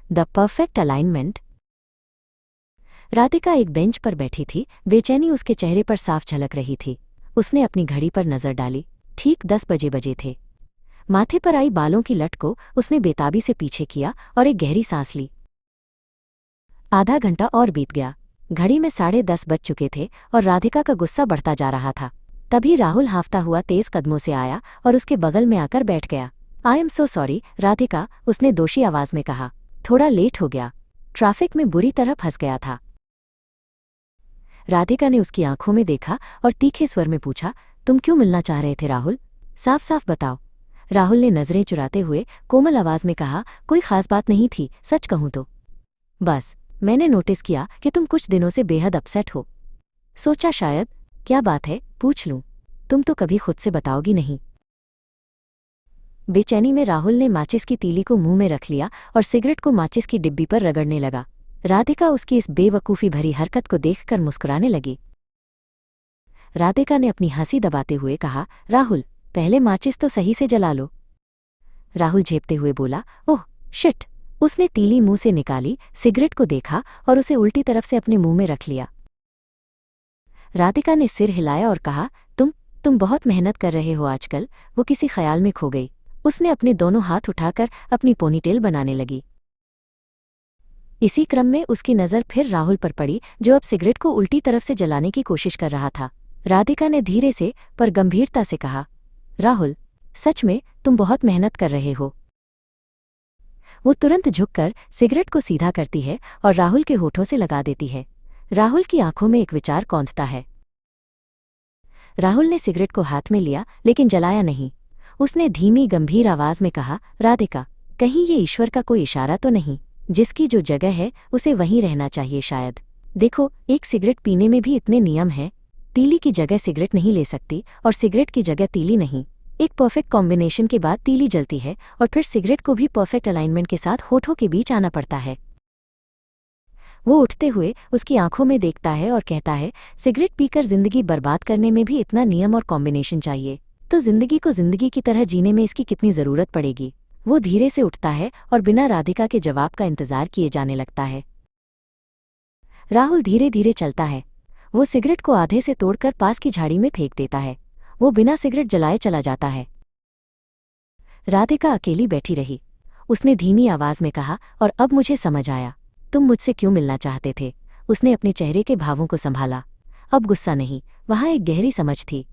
The perfect alignment. Radhika एक bench पर बैठी थी, बेचैनी उसके चेहरे पर साफ झलक रही थी। उसने अपनी घड़ी पर नजर डाली। ठीक 10 बजे थे। माथे पर आई बालों की लट को उसने बेताबी से पीछे किया और एक गहरी सांस ली। आधा घंटा और बीत गया। घड़ी में 10:30 बज चुके थे और राधिका का गुस्सा बढ़ता जा रहा था। तभी राहुल हांफता हुआ तेज कदमों से आया और उसके बगल में आकर बैठ गया। I am so sorry Radhika, उसने दोषी आवाज में कहा। थोड़ा लेट हो गया, ट्रैफिक में बुरी तरह फंस गया था। राधिका ने उसकी आंखों में देखा और तीखे स्वर में पूछा, तुम क्यों मिलना चाह रहे थे राहुल? साफ साफ बताओ। राहुल ने नजरें चुराते हुए कोमल आवाज में कहा, कोई खास बात नहीं थी, सच कहूं तो बस मैंने नोटिस किया कि तुम कुछ दिनों से बेहद अपसेट हो। सोचा शायद क्या बात है पूछ लूं, तुम तो कभी खुद से बताओगी नहीं। बेचैनी में राहुल ने माचिस की तीली को मुंह में रख लिया और सिगरेट को माचिस की डिब्बी पर रगड़ने लगा। राधिका उसकी इस बेवकूफ़ी भरी हरकत को देखकर मुस्कुराने लगी। राधिका ने अपनी हंसी दबाते हुए कहा, राहुल पहले माचिस तो सही से जला लो। राहुल झेपते हुए बोला, ओह शिट। उसने तीली मुंह से निकाली, सिगरेट को देखा और उसे उल्टी तरफ से अपने मुंह में रख लिया। राधिका ने सिर हिलाया और कहा, तुम बहुत मेहनत कर रहे हो आजकल। वो किसी ख्याल में खो गई। उसने अपने दोनों हाथ उठाकर अपनी पोनीटेल बनाने लगी। इसी क्रम में उसकी नज़र फिर राहुल पर पड़ी, जो अब सिगरेट को उल्टी तरफ से जलाने की कोशिश कर रहा था। राधिका ने धीरे से पर गंभीरता से कहा, राहुल सच में तुम बहुत मेहनत कर रहे हो। वो तुरंत झुककर सिगरेट को सीधा करती है और राहुल के होठों से लगा देती है। राहुल की आंखों में एक विचार कौंधता है। राहुल ने सिगरेट को हाथ में लिया लेकिन जलाया नहीं। उसने धीमी गंभीर आवाज में कहा, राधिका कहीं ये ईश्वर का कोई इशारा तो नहीं? जिसकी जो जगह है उसे वहीं रहना चाहिए शायद। देखो, एक सिगरेट पीने में भी इतने नियम हैं। तीली की जगह सिगरेट नहीं ले सकती और सिगरेट की जगह तीली नहीं। एक परफेक्ट कॉम्बिनेशन के बाद तीली जलती है और फिर सिगरेट को भी परफेक्ट अलाइनमेंट के साथ होठों के बीच आना पड़ता है। वो उठते हुए उसकी आंखों में देखता है और कहता है, सिगरेट पीकर जिंदगी बर्बाद करने में भी इतना नियम और कॉम्बिनेशन चाहिए, तो जिंदगी को जिंदगी की तरह जीने में इसकी कितनी ज़रूरत पड़ेगी। वो धीरे से उठता है और बिना राधिका के जवाब का इंतजार किए जाने लगता है। राहुल धीरे धीरे चलता है। वो सिगरेट को आधे से तोड़कर पास की झाड़ी में फेंक देता है। वो बिना सिगरेट जलाए चला जाता है। राधिका अकेली बैठी रही। उसने धीमी आवाज में कहा, और अब मुझे समझ आया, तुम मुझसे क्यों मिलना चाहते थे। उसने अपने चेहरे के भावों को संभाला। अब गुस्सा नहीं, वहां एक गहरी समझ थी।